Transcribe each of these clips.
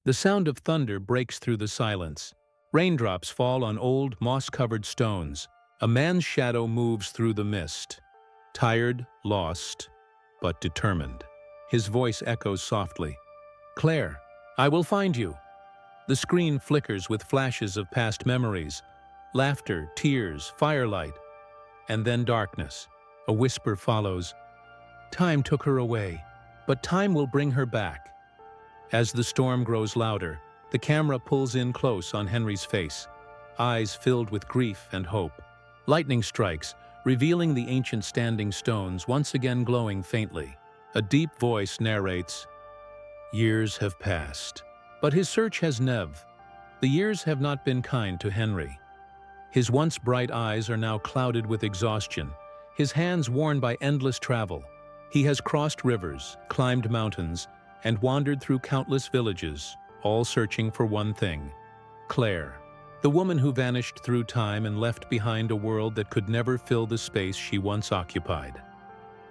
The sound of thunder breaks through the silence. Raindrops fall on old, moss-covered stones. A man's shadow moves through the mist. Tired, lost, but determined. His voice echoes softly. "Claire, I will find you." The screen flickers with flashes of past memories. Laughter, tears, firelight, and then darkness. A whisper follows. "Time took her away, but time will bring her back." As the storm grows louder, the camera pulls in close on Henry's face, eyes filled with grief and hope. Lightning strikes, revealing the ancient standing stones once again glowing faintly. A deep voice narrates, "Years have passed." But his search has never. The years have not been kind to Henry. His once bright eyes are now clouded with exhaustion, his hands worn by endless travel. He has crossed rivers, climbed mountains, and wandered through countless villages, all searching for one thing: Claire, the woman who vanished through time and left behind a world that could never fill the space she once occupied.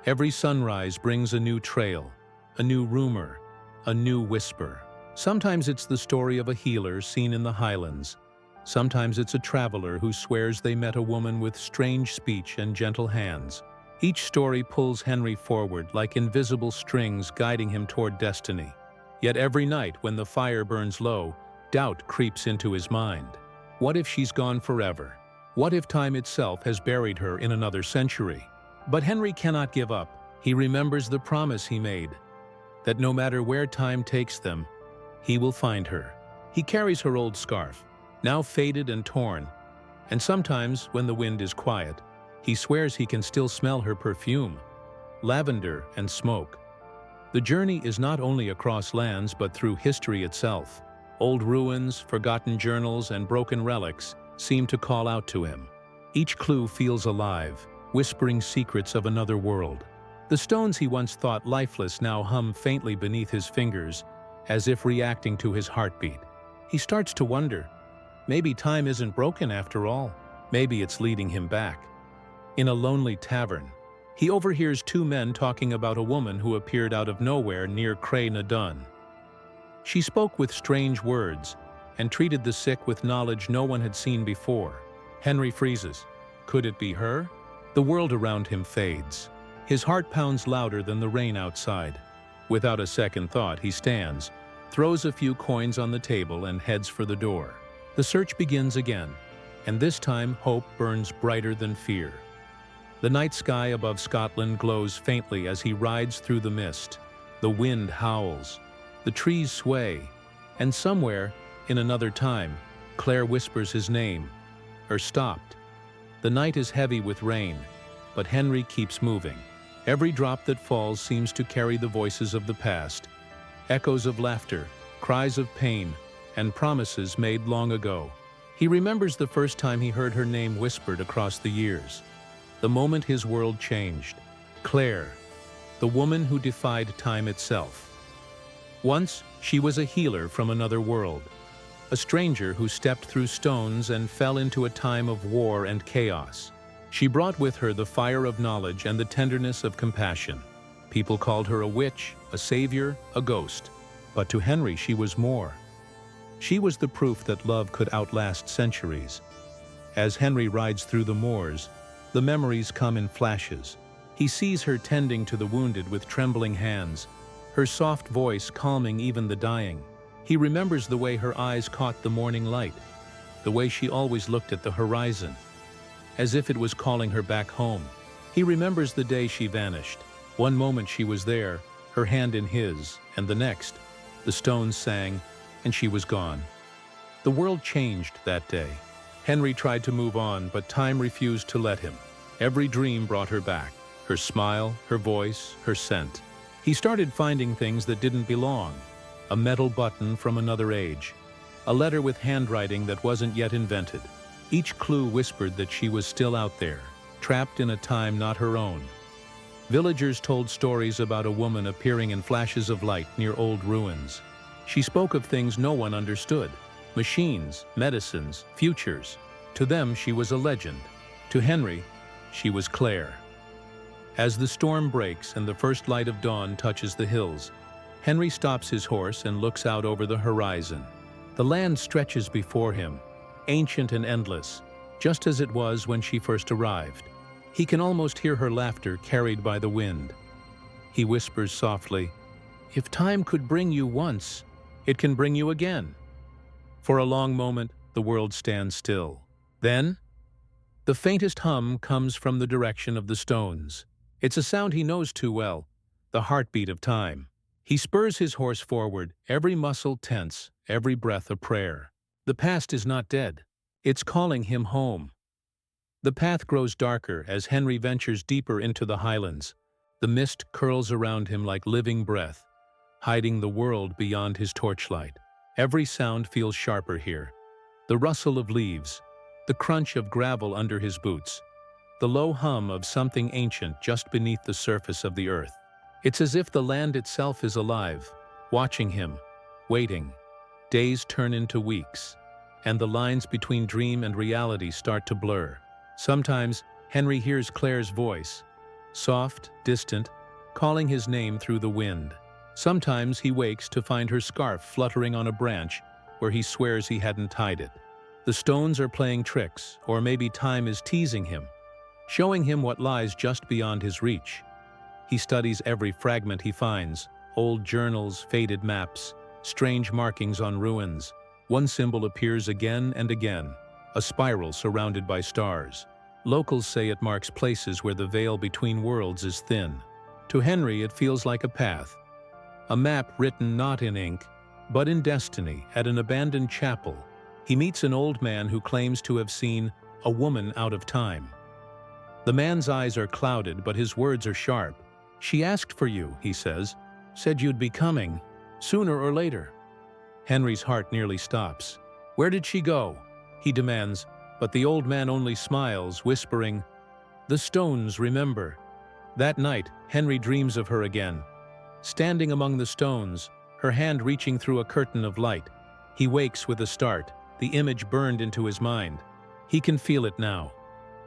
Every sunrise brings a new trail, a new rumor, a new whisper. Sometimes it's the story of a healer seen in the Highlands. Sometimes it's a traveler who swears they met a woman with strange speech and gentle hands. Each story pulls Henry forward like invisible strings guiding him toward destiny. Yet every night when the fire burns low, doubt creeps into his mind. What if she's gone forever? What if time itself has buried her in another century? But Henry cannot give up. He remembers the promise he made, that no matter where time takes them, he will find her. He carries her old scarf, now faded and torn, and sometimes, when the wind is quiet, he swears he can still smell her perfume, lavender and smoke. The journey is not only across lands but through history itself. Old ruins, forgotten journals, and broken relics seem to call out to him. Each clue feels alive, whispering secrets of another world. The stones he once thought lifeless now hum faintly beneath his fingers, as if reacting to his heartbeat. He starts to wonder, maybe time isn't broken after all. Maybe it's leading him back. In a lonely tavern, he overhears two men talking about a woman who appeared out of nowhere near Cray na Dun. She spoke with strange words and treated the sick with knowledge no one had seen before. Henry freezes. Could it be her? The world around him fades. His heart pounds louder than the rain outside. Without a second thought, he stands, throws a few coins on the table, and heads for the door. The search begins again, and this time hope burns brighter than fear. The night sky above Scotland glows faintly as he rides through the mist. The wind howls, the trees sway, and somewhere, in another time, Claire whispers his name, or stopped. The night is heavy with rain, but Henry keeps moving. Every drop that falls seems to carry the voices of the past, echoes of laughter, cries of pain, and promises made long ago. He remembers the first time he heard her name whispered across the years, the moment his world changed. Claire, the woman who defied time itself. Once, she was a healer from another world, a stranger who stepped through stones and fell into a time of war and chaos. She brought with her the fire of knowledge and the tenderness of compassion. People called her a witch, a savior, a ghost. But to Henry, she was more. She was the proof that love could outlast centuries. As Henry rides through the moors, the memories come in flashes. He sees her tending to the wounded with trembling hands, her soft voice calming even the dying. He remembers the way her eyes caught the morning light, the way she always looked at the horizon, as if it was calling her back home. He remembers the day she vanished. One moment she was there, her hand in his, and the next, the stones sang, and she was gone. The world changed that day. Henry tried to move on, but time refused to let him. Every dream brought her back, her smile, her voice, her scent. He started finding things that didn't belong. A metal button from another age, a letter with handwriting that wasn't yet invented. Each clue whispered that she was still out there, trapped in a time not her own. Villagers told stories about a woman appearing in flashes of light near old ruins. She spoke of things no one understood: machines, medicines, futures. To them, she was a legend. To Henry, she was Claire. As the storm breaks and the first light of dawn touches the hills, Henry stops his horse and looks out over the horizon. The land stretches before him, ancient and endless, just as it was when she first arrived. He can almost hear her laughter carried by the wind. He whispers softly, "If time could bring you once, it can bring you again." For a long moment, the world stands still. Then, the faintest hum comes from the direction of the stones. It's a sound he knows too well, the heartbeat of time. He spurs his horse forward, every muscle tense, every breath a prayer. The past is not dead. It's calling him home. The path grows darker as Henry ventures deeper into the Highlands. The mist curls around him like living breath, hiding the world beyond his torchlight. Every sound feels sharper here. The rustle of leaves, the crunch of gravel under his boots, the low hum of something ancient just beneath the surface of the earth. It's as if the land itself is alive, watching him, waiting. Days turn into weeks, and the lines between dream and reality start to blur. Sometimes, Henry hears Claire's voice, soft, distant, calling his name through the wind. Sometimes he wakes to find her scarf fluttering on a branch where he swears he hadn't tied it. The stones are playing tricks, or maybe time is teasing him, showing him what lies just beyond his reach. He studies every fragment he finds, old journals, faded maps, strange markings on ruins. One symbol appears again and again, a spiral surrounded by stars. Locals say it marks places where the veil between worlds is thin. To Henry, it feels like a path, a map written not in ink, but in destiny. At an abandoned chapel, he meets an old man who claims to have seen a woman out of time. The man's eyes are clouded, but his words are sharp. "She asked for you," he says, "said you'd be coming, sooner or later." Henry's heart nearly stops. "Where did she go?" he demands, but the old man only smiles, whispering, "The stones remember." That night, Henry dreams of her again. Standing among the stones, her hand reaching through a curtain of light. He wakes with a start, the image burned into his mind. He can feel it now.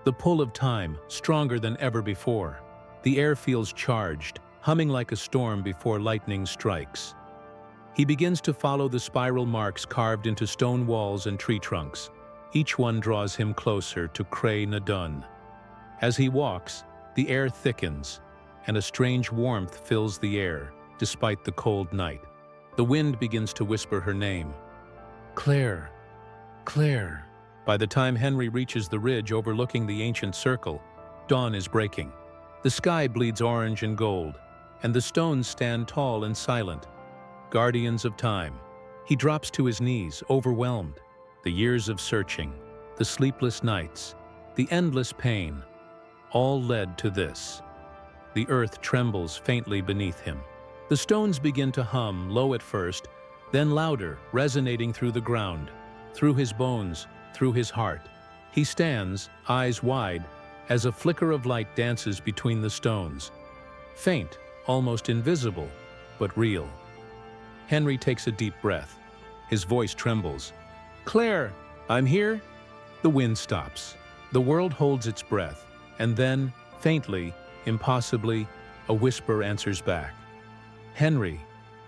The pull of time, stronger than ever before. The air feels charged, humming like a storm before lightning strikes. He begins to follow the spiral marks carved into stone walls and tree trunks. Each one draws him closer to Cray na Dun. As he walks, the air thickens, and a strange warmth fills the air, despite the cold night. The wind begins to whisper her name. "Claire, Claire." By the time Henry reaches the ridge overlooking the ancient circle, dawn is breaking. The sky bleeds orange and gold, and the stones stand tall and silent, guardians of time. He drops to his knees, overwhelmed. The years of searching, the sleepless nights, the endless pain, all led to this. The earth trembles faintly beneath him. The stones begin to hum, low at first, then louder, resonating through the ground, through his bones, through his heart. He stands, eyes wide, as a flicker of light dances between the stones. Faint, almost invisible, but real. Henry takes a deep breath. His voice trembles. "Claire, I'm here." The wind stops. The world holds its breath, and then, faintly, impossibly, a whisper answers back. "Henry."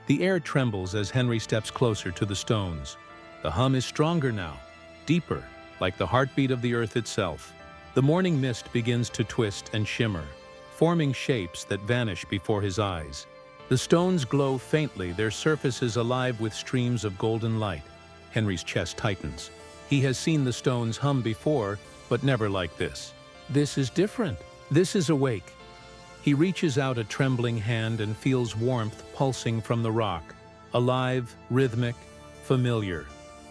The air trembles as Henry steps closer to the stones. The hum is stronger now, deeper, like the heartbeat of the earth itself. The morning mist begins to twist and shimmer, forming shapes that vanish before his eyes. The stones glow faintly, their surfaces alive with streams of golden light. Henry's chest tightens. He has seen the stones hum before, but never like this. This is different. This is awake. He reaches out a trembling hand and feels warmth pulsing from the rock. Alive, rhythmic, familiar.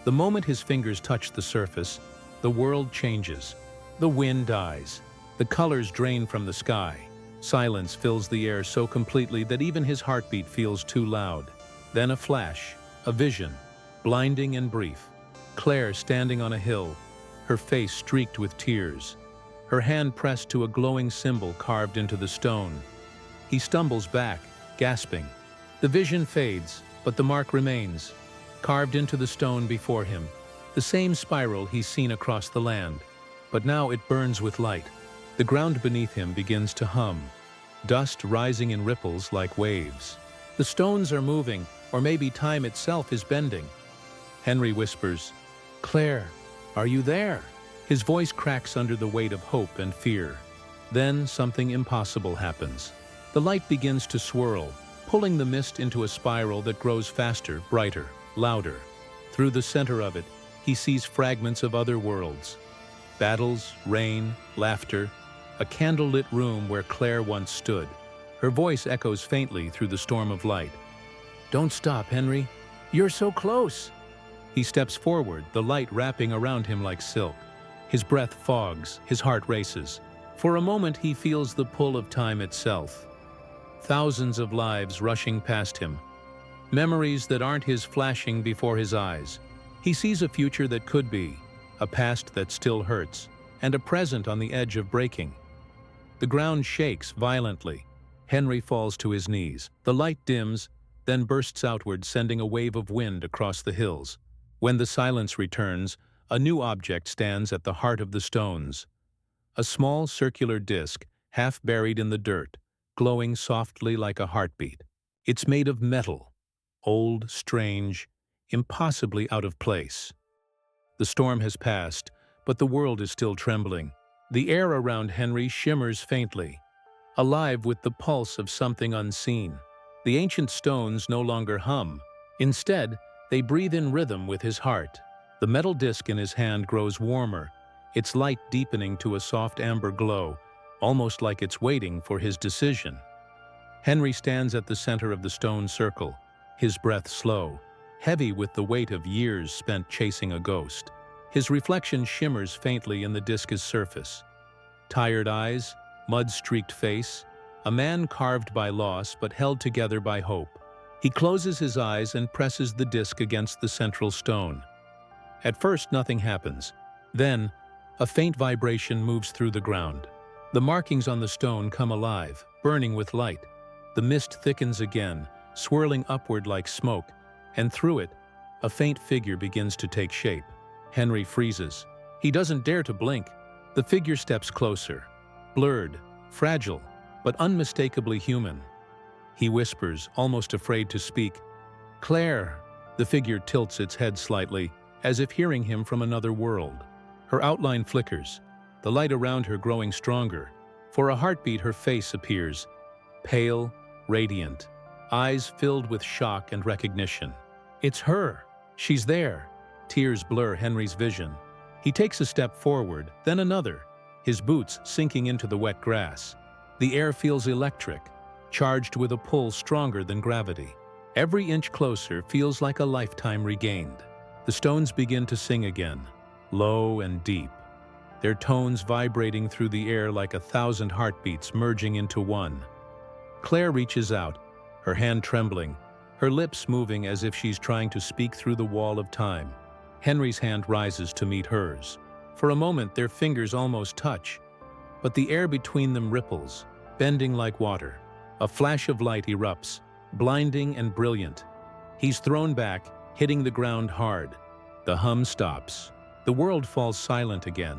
The moment his fingers touch the surface, the world changes. The wind dies. The colors drain from the sky. Silence fills the air so completely that even his heartbeat feels too loud. Then a flash, a vision, blinding and brief. Claire standing on a hill, her face streaked with tears, her hand pressed to a glowing symbol carved into the stone. He stumbles back, gasping. The vision fades, but the mark remains, carved into the stone before him. The same spiral he's seen across the land, but now it burns with light. The ground beneath him begins to hum, dust rising in ripples like waves. The The stones are moving, or maybe time itself is bending. Henry whispers, "Claire, are you there?" His voice cracks under the weight of hope and fear. Then something impossible happens. The light begins to swirl, pulling the mist into a spiral that grows faster, brighter, louder. Through the center of it, he sees fragments of other worlds. Battles, rain, laughter, a candlelit room where Claire once stood. Her voice echoes faintly through the storm of light. "Don't stop, Henry. You're so close." He steps forward, the light wrapping around him like silk. His breath fogs, his heart races. For a moment, he feels the pull of time itself. Thousands of lives rushing past him. Memories that aren't his flashing before his eyes. He sees a future that could be, a past that still hurts, and a present on the edge of breaking. The ground shakes violently. Henry falls to his knees. The light dims, then bursts outward, sending a wave of wind across the hills. When the silence returns, a new object stands at the heart of the stones. A small circular disc, half buried in the dirt, glowing softly like a heartbeat. It's made of metal, old, strange, impossibly out of place. The storm has passed, but the world is still trembling. The air around Henry shimmers faintly, alive with the pulse of something unseen. The ancient stones no longer hum. Instead, they breathe in rhythm with his heart. The metal disc in his hand grows warmer, its light deepening to a soft amber glow, almost like it's waiting for his decision. Henry stands at the center of the stone circle, his breath slow, heavy with the weight of years spent chasing a ghost. His reflection shimmers faintly in the disc's surface. Tired eyes, mud-streaked face, a man carved by loss but held together by hope. He closes his eyes and presses the disc against the central stone. At first, nothing happens. Then, a faint vibration moves through the ground. The markings on the stone come alive, burning with light. The mist thickens again, swirling upward like smoke, and through it, a faint figure begins to take shape. Henry freezes. He doesn't dare to blink. The figure steps closer, blurred, fragile, but unmistakably human. He whispers, almost afraid to speak, "Claire." The figure tilts its head slightly, as if hearing him from another world. Her outline flickers, the light around her growing stronger. For a heartbeat, her face appears, pale, radiant, eyes filled with shock and recognition. It's her. She's there. Tears blur Henry's vision. He takes a step forward, then another, his boots sinking into the wet grass. The air feels electric, charged with a pull stronger than gravity. Every inch closer feels like a lifetime regained. The stones begin to sing again, low and deep, their tones vibrating through the air like 1,000 heartbeats merging into one. Claire reaches out, her hand trembling, her lips moving as if she's trying to speak through the wall of time. Henry's hand rises to meet hers. For a moment, their fingers almost touch, but the air between them ripples, bending like water. A flash of light erupts, blinding and brilliant. He's thrown back, hitting the ground hard. The hum stops. The world falls silent again.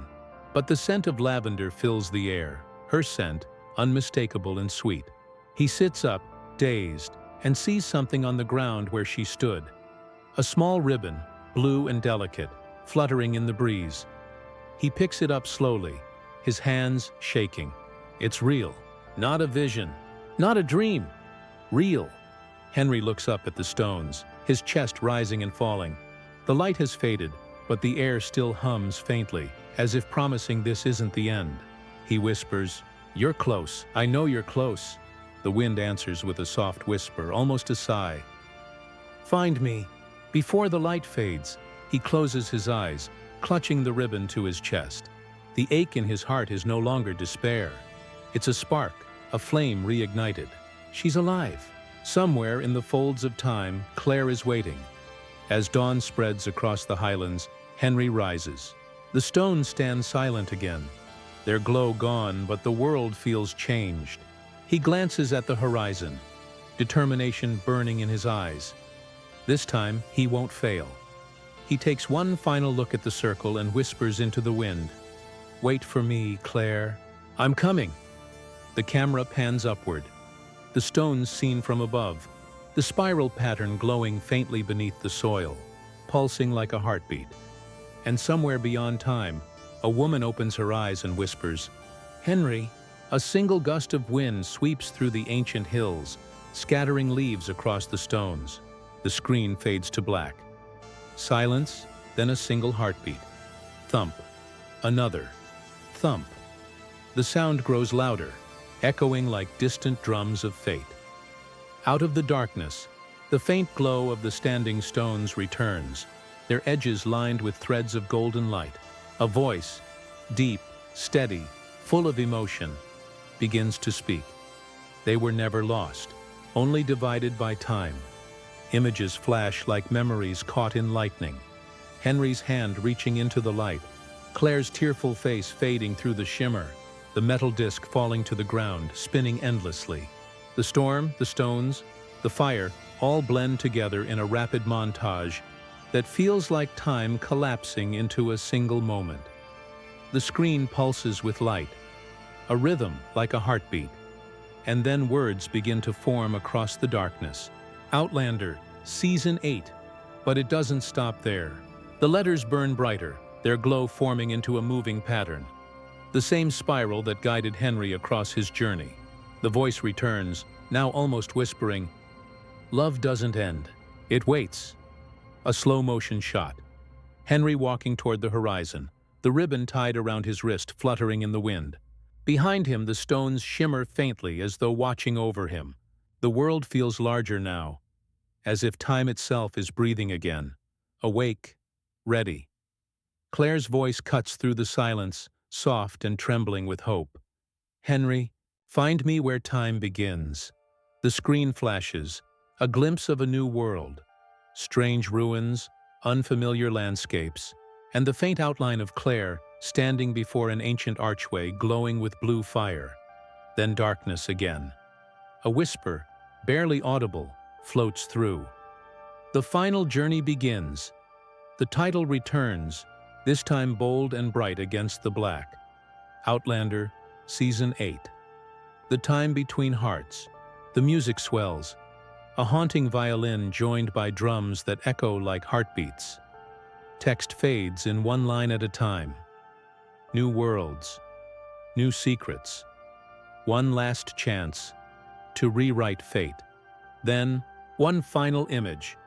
But the scent of lavender fills the air, her scent, unmistakable and sweet. He sits up, dazed, and sees something on the ground where she stood. A small ribbon, blue and delicate, fluttering in the breeze. He picks it up slowly, his hands shaking. It's real, not a vision, not a dream. Real. Henry looks up at the stones, his chest rising and falling. The light has faded, but the air still hums faintly, as if promising this isn't the end. He whispers, "You're close. I know you're close." The wind answers with a soft whisper, almost a sigh. "Find me." Before the light fades, he closes his eyes, clutching the ribbon to his chest. The ache in his heart is no longer despair. It's a spark, a flame reignited. She's alive. Somewhere in the folds of time, Claire is waiting. As dawn spreads across the Highlands, Henry rises. The stones stand silent again. Their glow gone, but the world feels changed. He glances at the horizon, determination burning in his eyes. This time, he won't fail. He takes one final look at the circle and whispers into the wind, "Wait for me, Claire. I'm coming." The camera pans upward. The stones seen from above, the spiral pattern glowing faintly beneath the soil, pulsing like a heartbeat. And somewhere beyond time, a woman opens her eyes and whispers, "Henry." A single gust of wind sweeps through the ancient hills, scattering leaves across the stones. The screen fades to black. Silence, then a single heartbeat. Thump. Another. Thump. The sound grows louder, echoing like distant drums of fate. Out of the darkness, the faint glow of the standing stones returns, their edges lined with threads of golden light. A voice, deep, steady, full of emotion, begins to speak. They were never lost, only divided by time. Images flash like memories caught in lightning. Henry's hand reaching into the light, Claire's tearful face fading through the shimmer, the metal disc falling to the ground, spinning endlessly. The storm, the stones, the fire all blend together in a rapid montage that feels like time collapsing into a single moment. The screen pulses with light, a rhythm like a heartbeat, and then words begin to form across the darkness. Outlander, Season 8. But it doesn't stop there. The letters burn brighter, their glow forming into a moving pattern. The same spiral that guided Henry across his journey. The voice returns, now almost whispering, "Love doesn't end. It waits." A slow-motion shot. Henry walking toward the horizon, the ribbon tied around his wrist fluttering in the wind. Behind him, the stones shimmer faintly as though watching over him. The world feels larger now, as if time itself is breathing again. Awake, ready. Claire's voice cuts through the silence, soft and trembling with hope. "Henry, find me where time begins." The screen flashes, a glimpse of a new world. Strange ruins, unfamiliar landscapes, and the faint outline of Claire standing before an ancient archway glowing with blue fire. Then darkness again. A whisper, barely audible, floats through. The final journey begins. The title returns, this time bold and bright against the black. Outlander, Season 8. The time between hearts. The music swells, a haunting violin joined by drums that echo like heartbeats. Text fades in one line at a time. New worlds, new secrets. One last chance to rewrite fate. Then, one final image.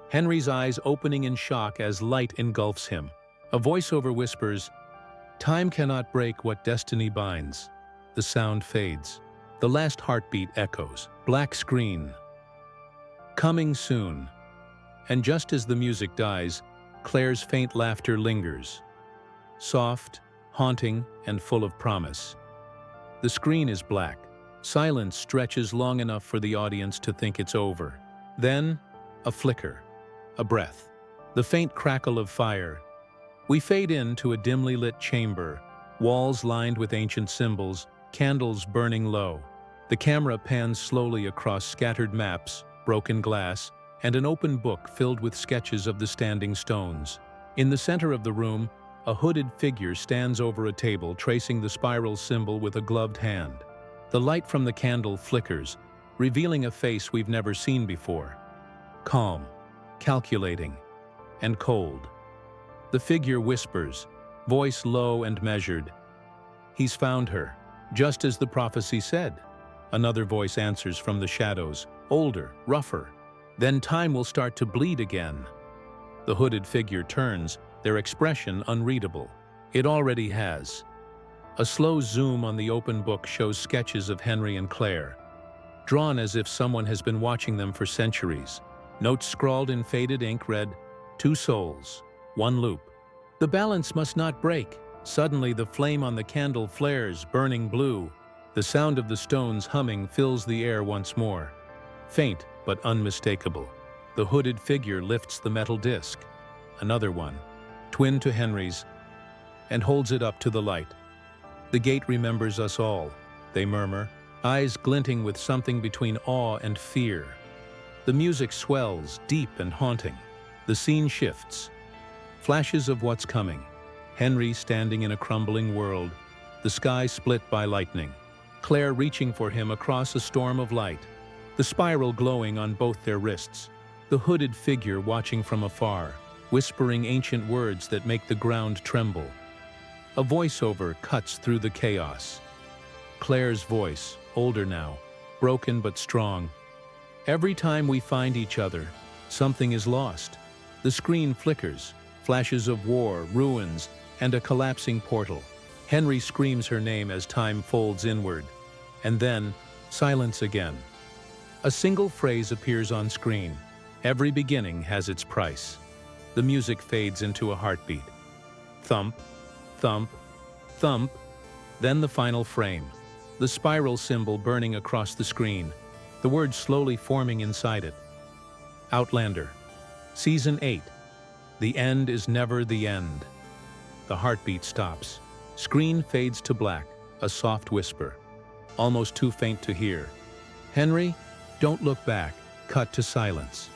Henry's eyes opening in shock as light engulfs him. A voiceover whispers, "Time cannot break what destiny binds." The sound fades. The last heartbeat echoes. Black screen. Coming soon. And just as the music dies, Claire's faint laughter lingers. Soft, haunting, and full of promise. The screen is black. Silence stretches long enough for the audience to think it's over. Then, a flicker, a breath, the faint crackle of fire. We fade into a dimly lit chamber, walls lined with ancient symbols, candles burning low. The camera pans slowly across scattered maps, broken glass, and an open book filled with sketches of the standing stones. In the center of the room, a hooded figure stands over a table, tracing the spiral symbol with a gloved hand. The light from the candle flickers, revealing a face we've never seen before. Calm, calculating, and cold. The figure whispers, voice low and measured, "He's found her, just as the prophecy said." Another voice answers from the shadows, older, rougher. "Then time will start to bleed again." The hooded figure turns, their expression unreadable. It already has. A slow zoom on the open book shows sketches of Henry and Claire, drawn as if someone has been watching them for centuries. Notes scrawled in faded ink read, "Two souls, one loop." The balance must not break. Suddenly the flame on the candle flares, burning blue. The sound of the stones humming fills the air once more. Faint but unmistakable. The hooded figure lifts the metal disc. Another one, twin to Henry's, and holds it up to the light. "The gate remembers us all," they murmur, eyes glinting with something between awe and fear. The music swells, deep and haunting. The scene shifts. Flashes of what's coming. Henry standing in a crumbling world, the sky split by lightning. Claire reaching for him across a storm of light. the spiral glowing on both their wrists, the hooded figure watching from afar, whispering ancient words that make the ground tremble. A voiceover cuts through the chaos. Claire's voice, older now, broken but strong. Every time we find each other, something is lost. The screen flickers, flashes of war, ruins, and a collapsing portal. Henry screams her name as time folds inward. And then, silence again. A single phrase appears on screen. Every beginning has its price. The music fades into a heartbeat. Thump, thump, thump. Then the final frame. The spiral symbol burning across the screen. The words slowly forming inside it. Outlander. Season 8. The end is never the end. The heartbeat stops. Screen fades to black, a soft whisper. Almost too faint to hear. Henry, don't look back. Cut to silence.